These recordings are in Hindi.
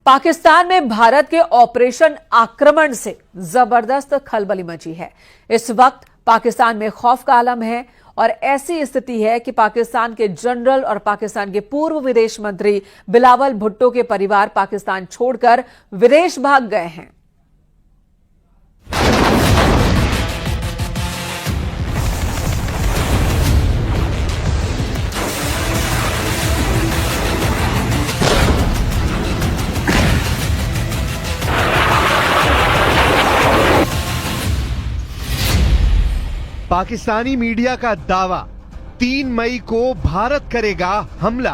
पाकिस्तान में भारत के ऑपरेशन आक्रमण से जबरदस्त खलबली मची है। इस वक्त पाकिस्तान में खौफ का आलम है और ऐसी स्थिति है कि पाकिस्तान के जनरल और पाकिस्तान के पूर्व विदेश मंत्री बिलावल भुट्टो के परिवार पाकिस्तान छोड़कर विदेश भाग गए हैं। पाकिस्तानी मीडिया का दावा, 3 मई को भारत करेगा हमला।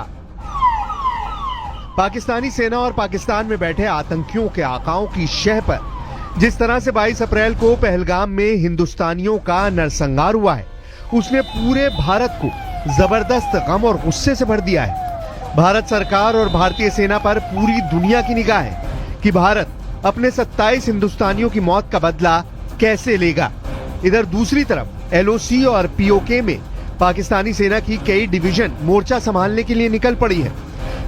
पाकिस्तानी सेना और पाकिस्तान में बैठे आतंकियों के आकाओं की शह पर जिस तरह से 22 अप्रैल को पहलगाम में हिंदुस्तानियों का नरसंहार हुआ है, उसने पूरे भारत को जबरदस्त गम और गुस्से से भर दिया है। भारत सरकार और भारतीय सेना पर पूरी दुनिया की निगाह है कि भारत अपने 27 हिंदुस्तानियों की मौत का बदला कैसे लेगा। इधर दूसरी तरफ एलओसी और पीओके में पाकिस्तानी सेना की कई डिवीजन मोर्चा संभालने के लिए निकल पड़ी है,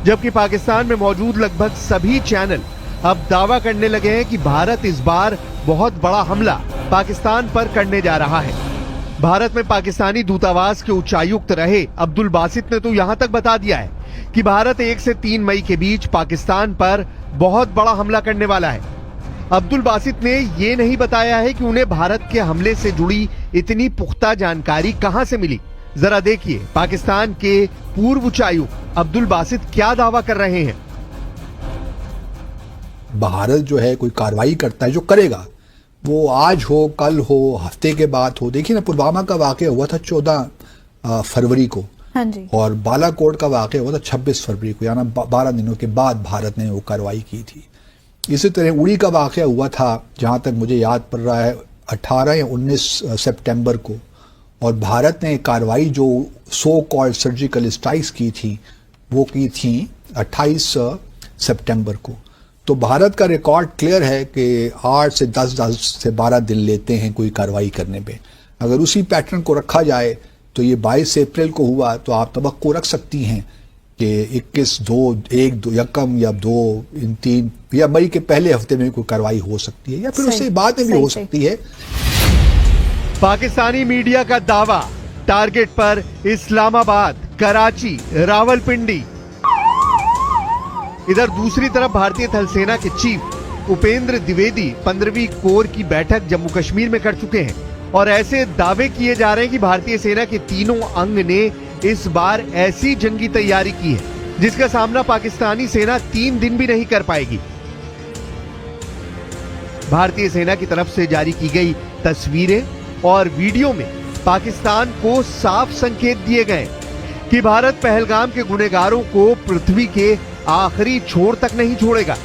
जबकि पाकिस्तान में मौजूद लगभग सभी चैनल अब दावा करने लगे हैं कि भारत इस बार बहुत बड़ा हमला पाकिस्तान पर करने जा रहा है। भारत में पाकिस्तानी दूतावास के उच्चायुक्त रहे अब्दुल बासित ने तो यहां तक बता दिया है कि भारत 1 से 3 मई के बीच पाकिस्तान पर बहुत बड़ा हमला करने वाला है। अब्दुल बासित ने ये नहीं बताया है कि उन्हें भारत के हमले से जुड़ी इतनी पुख्ता जानकारी कहां से मिली। जरा देखिए पाकिस्तान के पूर्व उच्चायुक्त अब्दुल बासित क्या दावा कर रहे हैं। भारत जो है कोई कार्रवाई करता है, जो करेगा वो आज हो, कल हो, हफ्ते के बाद हो। देखिए ना, पुलवामा का वाकया हुआ था 14 फरवरी को। हाँ जी। और बालाकोट का वाकया हुआ था 26 फरवरी को, यानी 12 दिनों के बाद भारत ने वो कार्रवाई की थी। इसी तरह उड़ी का वाकया हुआ था, जहां तक मुझे याद पड़ रहा है 18 या 19 सितंबर को, और भारत ने कार्रवाई जो सो कॉल्ड सर्जिकल स्ट्राइक्स की थी वो की थी 28 सितंबर को। तो भारत का रिकॉर्ड क्लियर है कि 8 से 10 से 12 दिन लेते हैं कोई कार्रवाई करने पे। अगर उसी पैटर्न को रखा जाए तो ये 22 अप्रैल को हुआ, तो आप तवक्को रख सकती हैं कि 21, 2 या 2 इन 3 या मई के पहले हफ्ते में कोई कार्रवाई हो सकती है, या फिर उससे बाद में भी हो सकती है। पाकिस्तानी मीडिया का दावा, टारगेट पर इस्लामाबाद, कराची, रावलपिंडी। इधर दूसरी तरफ भारतीय थल सेना के चीफ उपेंद्र द्विवेदी 15वीं कोर की बैठक जम्मू कश्मीर में कर चुके हैं और ऐसे दावे किए जा रहे हैं कि भारतीय सेना के तीनों अंग ने इस बार ऐसी जंगी तैयारी की है जिसका सामना पाकिस्तानी सेना 3 दिन भी नहीं कर पाएगी। भारतीय सेना की तरफ से जारी की गई तस्वीरें और वीडियो में पाकिस्तान को साफ संकेत दिए गए कि भारत पहलगाम के गुनहगारों को पृथ्वी के आखिरी छोर तक नहीं छोड़ेगा।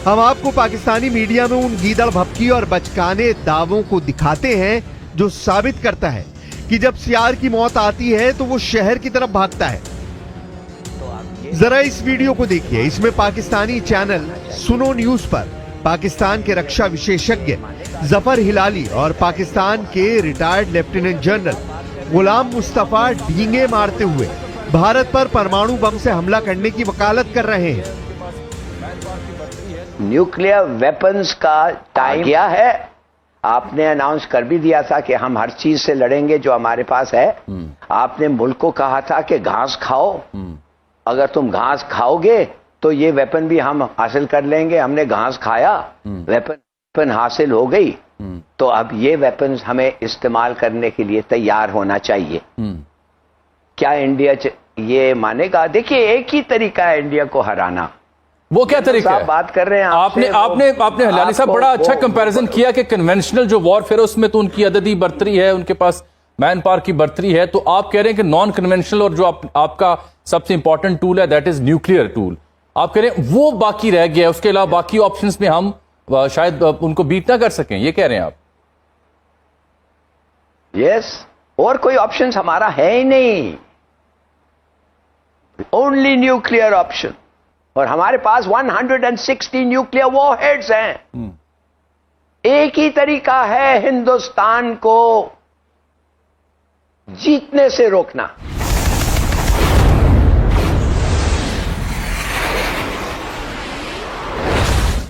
हम आपको पाकिस्तानी मीडिया में उन गीदड़ भपकी और बचकाने दावों को दिखाते हैं जो साबित करता है कि जब सियार की मौत आती है तो वो शहर की तरफ भागता है। जरा इस वीडियो को देखिए। इसमें पाकिस्तानी चैनल सुनो न्यूज पर पाकिस्तान के रक्षा विशेषज्ञ जफर हिलाली और पाकिस्तान के retired lieutenant general Ghulam Mustafa डींगे मारते हुए भारत पर परमाणु बम से हमला करने की वकालत कर रहे हैं। न्यूक्लियर वेपन्स का टाइम क्या है? आपने अनाउंस कर भी दिया था कि हम हर चीज से लड़ेंगे जो हमारे पास है। आपने मुल्क को कहा था कि घास खाओ, अगर तुम घास खाओगे तो ये वेपन भी हम हासिल कर लेंगे। हमने घास खाया, वेपन हासिल हो गई, तो अब ये वेपन्स हमें इस्तेमाल करने के लिए तैयार होना चाहिए। क्या इंडिया ये मानेगा? देखिए, एक ही तरीका है इंडिया को हराना। वो क्या तरीका है? बात कर रहे हैं आपने हिलाली साहब बड़ा अच्छा कंपैरिजन किया कि कन्वेंशनल जो वॉरफेयर है उसमें तो उनकी अददी बर्तरी है, उनके पास मैन पावर की बर्तरी है। तो आप कह रहे हैं कि नॉन कन्वेंशनल और जो आपका सबसे इंपॉर्टेंट टूल है दैट इज न्यूक्लियर टूल, आप कह रहे हैं वो बाकी रह गया है, उसके अलावा बाकी ऑप्शंस में हम शायद उनको बीट ना कर सकें, ये कह रहे हैं आप? यस, और कोई ऑप्शन हमारा है ही नहीं, ओनली न्यूक्लियर ऑप्शन। और हमारे पास 160 न्यूक्लियर वॉरहेड्स हैं। एक ही तरीका है हिंदुस्तान को जीतने से रोकना।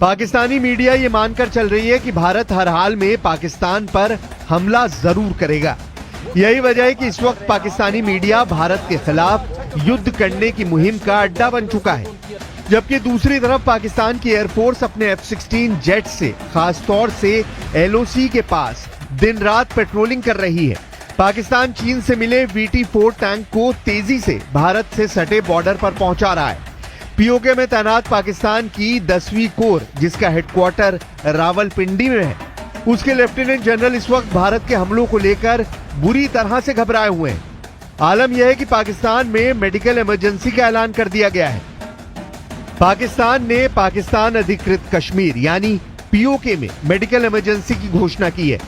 पाकिस्तानी मीडिया ये मानकर चल रही है कि भारत हर हाल में पाकिस्तान पर हमला जरूर करेगा। यही वजह है कि इस वक्त पाकिस्तानी मीडिया भारत के खिलाफ युद्ध करने की मुहिम का अड्डा बन चुका है, जबकि दूसरी तरफ पाकिस्तान की एयरफोर्स अपने F-16 जेट से खासतौर से LOC के पास दिन रात पेट्रोलिंग कर रही है। पाकिस्तान चीन से मिले VT-4 टैंक को तेजी से भारत से सटे बॉर्डर पर पहुंचा रहा है। POK में तैनात पाकिस्तान की 10वीं कोर, जिसका हेडक्वार्टर रावलपिंडी में है, उसके लेफ्टिनेंट जनरल इस वक्त भारत के हमलों को लेकर बुरी तरह से घबराए हुए हैं। आलम यह है कि पाकिस्तान में मेडिकल इमरजेंसी का ऐलान कर दिया गया है। पाकिस्तान ने पाकिस्तान अधिकृत कश्मीर यानी POK में मेडिकल इमरजेंसी की घोषणा की है।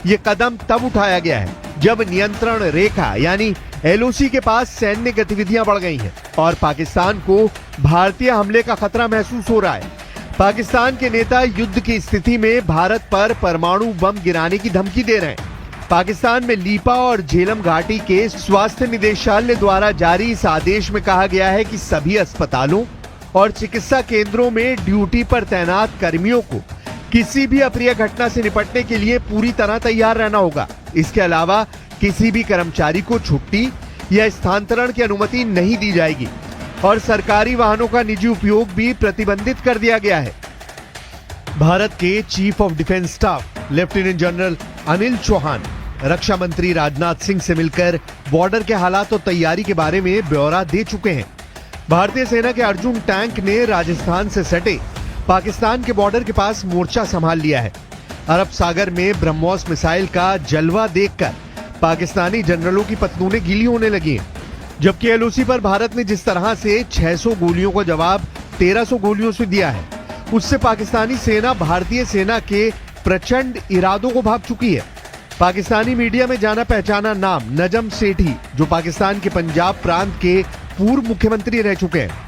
ये कदम तब उठाया गया है जब नियंत्रण रेखा यानी LOC के पास सैन्य गतिविधियां बढ़ गई हैं और पाकिस्तान को भारतीय हमले का खतरा महसूस हो रहा है। पाकिस्तान के नेता युद्ध की स्थिति में भारत पर परमाणु बम गिराने की धमकी दे रहे हैं। पाकिस्तान में लीपा और झेलम घाटी के स्वास्थ्य निदेशालय द्वारा जारी इस आदेश में कहा गया है कि सभी अस्पतालों और चिकित्सा केंद्रों में ड्यूटी पर तैनात कर्मियों को किसी भी अप्रिय घटना से निपटने के लिए पूरी तरह तैयार रहना होगा। इसके अलावा किसी भी कर्मचारी को छुट्टी या स्थानांतरण की अनुमति नहीं दी जाएगी और सरकारी वाहनों का निजी उपयोग भी प्रतिबंधित कर दिया गया है। भारत के chief of defence staff lieutenant general Anil Chauhan रक्षा मंत्री राजनाथ सिंह से मिलकर बॉर्डर के हालात और तैयारी के बारे में ब्यौरा दे चुके हैं। भारतीय सेना के अर्जुन टैंक ने राजस्थान से सटे पाकिस्तान के बॉर्डर के पास मोर्चा संभाल लिया है। अरब सागर में ब्रह्मोस मिसाइल का जलवा देखकर पाकिस्तानी जनरलों की पतलूनें गीली होने लगी हैं, जबकि LOC पर भारत ने जिस तरह से 600 गोलियों का जवाब 1300 गोलियों से दिया है, उससे पाकिस्तानी सेना भारतीय सेना के प्रचंड इरादों को भांप चुकी है। पाकिस्तानी मीडिया में जाना पहचाना नाम नजम सेठी, जो पाकिस्तान के पंजाब प्रांत के पूर्व मुख्यमंत्री रह चुके हैं,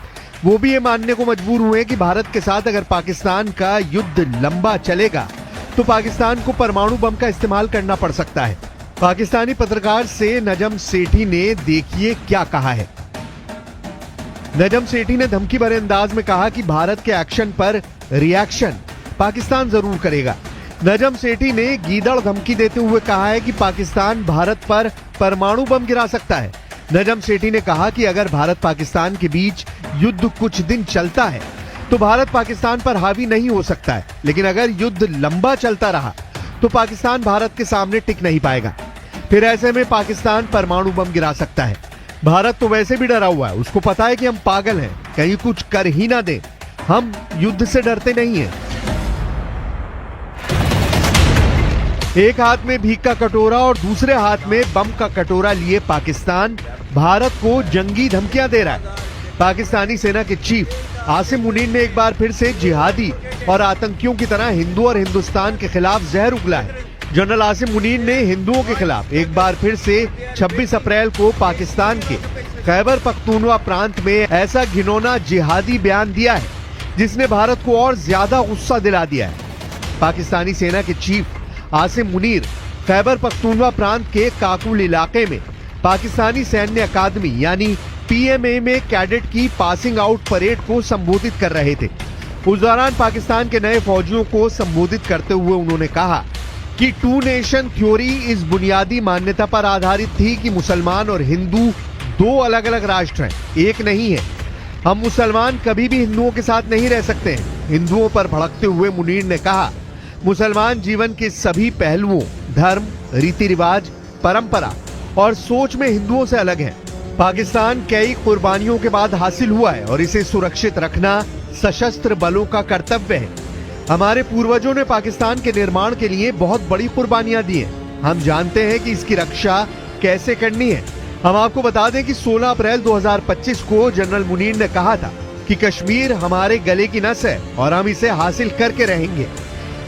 वो भी ये मानने को मजबूर हुए कि भारत के साथ अगर पाकिस्तान का युद्ध लंबा चलेगा तो पाकिस्तान को परमाणु बम का इस्तेमाल करना पड़ सकता है। पाकिस्तानी पत्रकार से नजम सेठी ने देखिए क्या कहा है। नजम सेठी ने धमकी भरे अंदाज में कहा कि भारत के एक्शन पर रिएक्शन पाकिस्तान जरूर करेगा। नजम सेठी ने गीदड़ धमकी देते हुए कहा है कि पाकिस्तान भारत पर परमाणु बम गिरा सकता है। नजम सेठी ने कहा कि अगर भारत पाकिस्तान के बीच युद्ध कुछ दिन चलता है तो भारत पाकिस्तान पर हावी नहीं हो सकता है, लेकिन अगर युद्ध लंबा चलता रहा तो पाकिस्तान भारत के सामने टिक नहीं पाएगा। फिर ऐसे में पाकिस्तान परमाणु बम गिरा सकता है। भारत तो वैसे भी डरा हुआ है, उसको पता है कि हम पागल हैं, कहीं कुछ कर ही ना दे। हम युद्ध से डरते नहीं हैं। एक हाथ में भीख का कटोरा और दूसरे हाथ में बम का कटोरा लिए पाकिस्तान भारत को जंगी धमकियां दे रहा है। पाकिस्तानी सेना के चीफ आसिम मुनीर ने एक बार फिर से जिहादी और आतंकियों की तरह हिंदू और हिंदुस्तान के खिलाफ जहर उगला है। जनरल आसिम मुनीर ने हिंदुओं के खिलाफ एक बार फिर से 26 अप्रैल को पाकिस्तान के खैबर पख्तूनवा प्रांत में ऐसा घिनौना जिहादी बयान दिया है जिसने भारत को और ज्यादा गुस्सा दिला दिया है। पाकिस्तानी सेना के चीफ आसिम मुनीर खैबर पख्तूनवा प्रांत के काकुल इलाके में पाकिस्तानी सैन्य अकादमी यानी PMA में कैडेट की पासिंग आउट परेड को संबोधित कर रहे थे। उस दौरान पाकिस्तान के नए फौजियों को संबोधित करते हुए उन्होंने कहा कि 2 नेशन थ्योरी इस बुनियादी मान्यता पर आधारित थी कि मुसलमान और हिंदू 2 अलग अलग राष्ट्र हैं, एक नहीं है। हम मुसलमान कभी भी हिंदुओं के साथ नहीं रह सकते हैं। हिंदुओं पर भड़कते हुए मुनीर ने कहा, मुसलमान जीवन के सभी पहलुओं, धर्म, रीति रिवाज, परंपरा और सोच में हिंदुओं से अलग है। पाकिस्तान कई कुर्बानियों के बाद हासिल हुआ है और इसे सुरक्षित रखना सशस्त्र बलों का कर्तव्य है। हमारे पूर्वजों ने पाकिस्तान के निर्माण के लिए बहुत बड़ी कुर्बानियां दी हैं। हम जानते हैं कि इसकी रक्षा कैसे करनी है। हम आपको बता दें कि 16 अप्रैल 2025 को जनरल मुनीर ने कहा था कि कश्मीर हमारे गले की नस है और हम इसे हासिल करके रहेंगे।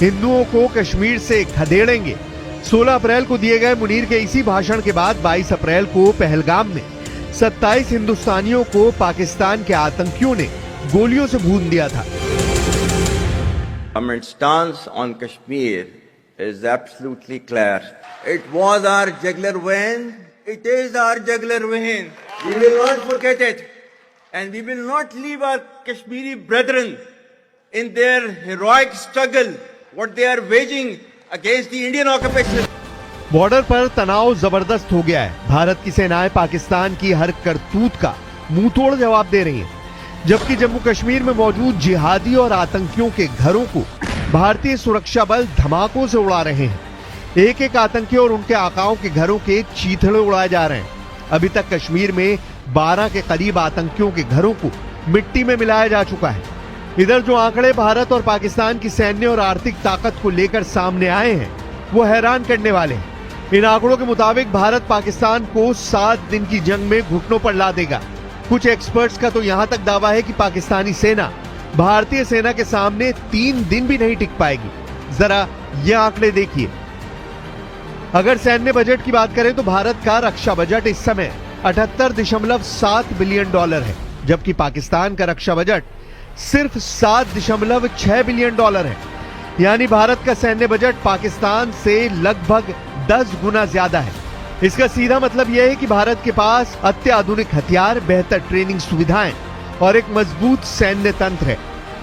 हिंदुओं को कश्मीर से खदेड़ेंगे। 16 अप्रैल को दिए गए मुनीर के इसी भाषण के बाद 22 अप्रैल को पहलगाम में 27 हिंदुस्तानियों को पाकिस्तान के आतंकियों ने गोलियों से भून दिया था। Government stance on Kashmir is absolutely clear. It was our jugular vein. It is our jugular vein. We will not forget it, and we will not leave our Kashmiri brethren in their heroic struggle, what they are waging against the Indian occupation. Border पर तनाव जबरदस्त हो गया है। भारत की सेनाएं पाकिस्तान की हर करतूत का मुंह तोड़ जवाब दे रही हैं, जबकि जम्मू कश्मीर में मौजूद जिहादी और आतंकियों के घरों को भारतीय सुरक्षा बल धमाकों से उड़ा रहे हैं। एक एक आतंकी और उनके आकाओं के घरों के चीथड़े उड़ाए जा रहे हैं। अभी तक कश्मीर में 12 के करीब आतंकियों के घरों को मिट्टी में मिलाया जा चुका है। इधर जो आंकड़े भारत और पाकिस्तान की सैन्य और आर्थिक ताकत को लेकर सामने आए हैं, वो हैरान करने वाले हैं। इन आंकड़ों के मुताबिक भारत पाकिस्तान को 7 दिन की जंग में घुटनों पर ला देगा। कुछ एक्सपर्ट्स का तो यहां तक दावा है कि पाकिस्तानी सेना भारतीय सेना के सामने 3 दिन भी नहीं टिक पाएगी। जरा ये आंकड़े देखिए। अगर सैन्य बजट की बात करें तो भारत का रक्षा बजट इस समय 78.7 बिलियन डॉलर है, जबकि पाकिस्तान का रक्षा बजट सिर्फ 7.6 बिलियन डॉलर है। यानी भारत का सैन्य बजट पाकिस्तान से लगभग 10 गुना ज्यादा है। इसका सीधा मतलब यह है कि भारत के पास अत्याधुनिक हथियार, बेहतर ट्रेनिंग सुविधाएं और एक मजबूत सैन्य तंत्र है।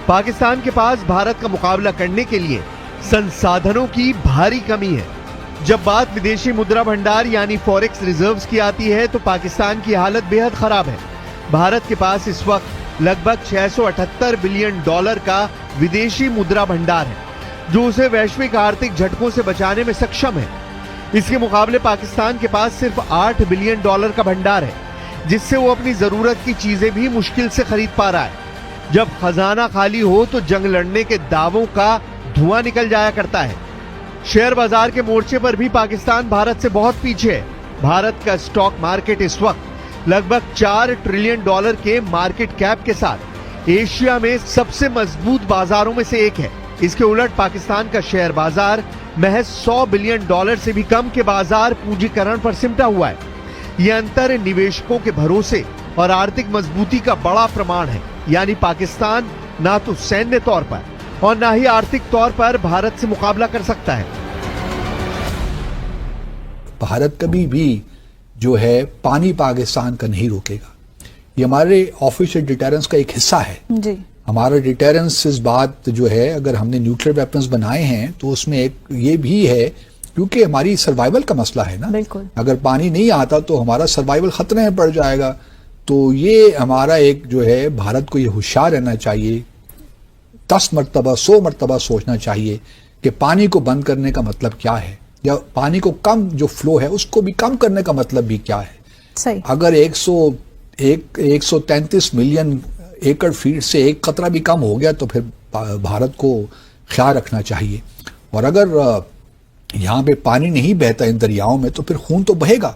पाकिस्तान के पास भारत का मुकाबला करने के लिए संसाधनों की भारी कमी है। जब बात विदेशी मुद्रा भंडार यानी फॉरेक्स रिजर्व्स की आती है तो पाकिस्तान की हालत बेहद खराब है। भारत के पास इस वक्त लगभग 678 बिलियन डॉलर का विदेशी मुद्रा भंडार है, जो उसे वैश्विक आर्थिक झटकों से बचाने में सक्षम है। इसके मुकाबले पाकिस्तान के पास सिर्फ 8 बिलियन डॉलर का भंडार है, जिससे वो अपनी जरूरत की चीजें भी मुश्किल से खरीद पा रहा है। जब खजाना खाली हो तो जंग लड़ने के दावों का धुआं निकल जाया करता है। शेयर बाजार के मोर्चे पर भी पाकिस्तान भारत से बहुत पीछे है। भारत का स्टॉक मार्केट इस वक्त लगभग 4 ट्रिलियन डॉलर के मार्केट कैप के साथ एशिया में सबसे मजबूत बाजारों में से एक है। इसके उलट पाकिस्तान का शेयर बाजार महज 100 बिलियन डॉलर से भी कम के बाजार पूंजीकरण पर सिमटा हुआ है। यह अंतर निवेशकों के भरोसे और आर्थिक मजबूती का बड़ा प्रमाण है। यानी पाकिस्तान ना तो सैन्य तौर पर और ना ही आर्थिक तौर पर भारत से मुकाबला कर सकता है। भारत कभी भी जो है पानी पाकिस्तान का नहीं रोकेगा। ये हमारे ऑफिशियल डिटेरेंस का एक हिस्सा है जी। हमारा डिटेरेंस इस बात जो है, अगर हमने न्यूक्लियर वेपन्स बनाए हैं तो उसमें एक ये भी है, क्योंकि हमारी सर्वाइवल का मसला है ना। बिल्कुल। अगर पानी नहीं आता तो हमारा सर्वाइवल खतरे में पड़ जाएगा। तो ये हमारा एक जो है, भारत को ये होशियार रहना चाहिए, 10 मरतबा 100 मरतबा सोचना चाहिए कि पानी को बंद करने का मतलब क्या है, या पानी को कम जो फ्लो है उसको भी कम करने का मतलब भी क्या है। सही। अगर 133 मिलियन एकड़ फीट से एक कतरा भी कम हो गया तो फिर भारत को ख्याल रखना चाहिए। और अगर यहाँ पे पानी नहीं बहता इन दरियाओं में तो फिर खून तो बहेगा,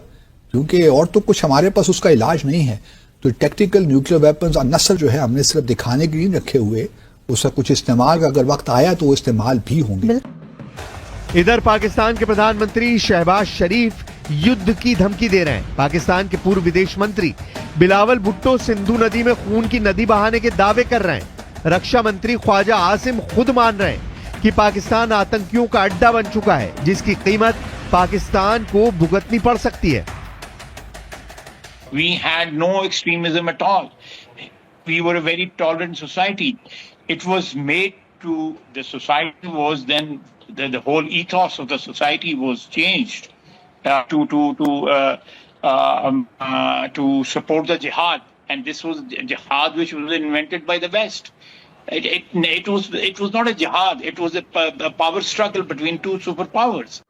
क्योंकि और तो कुछ हमारे पास उसका इलाज नहीं है। तो टैक्टिकल न्यूक्लियर वेपन्स अनसर जो है हमने सिर्फ दिखाने के लिए नहीं रखे हुए, उसका कुछ इस्तेमाल का अगर वक्त आया तो वो इस्तेमाल भी होंगे। इधर पाकिस्तान के प्रधानमंत्री शहबाज शरीफ युद्ध की धमकी दे रहे हैं। पाकिस्तान के पूर्व विदेश मंत्री बिलावल भुट्टो सिंधु नदी में खून की नदी बहाने के दावे कर रहे हैं। रक्षा मंत्री ख्वाजा आसिम खुद मान रहे हैं कि पाकिस्तान आतंकियों का अड्डा बन चुका है, जिसकी कीमत पाकिस्तान को भुगतनी पड़ सकती है। We had no extremism at all. We were a very tolerant society. It was made to, the society was then, the whole ethos of the society was changed to support the jihad, and this was jihad which was invented by the West. It was not a jihad, it was a power struggle between two superpowers.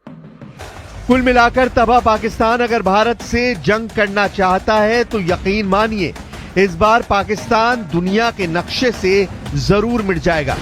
कुल मिलाकर तबाह पाकिस्तान अगर भारत से जंग करना चाहता है तो यकीन मानिए इस बार पाकिस्तान दुनिया के नक्शे से जरूर मिट जाएगा।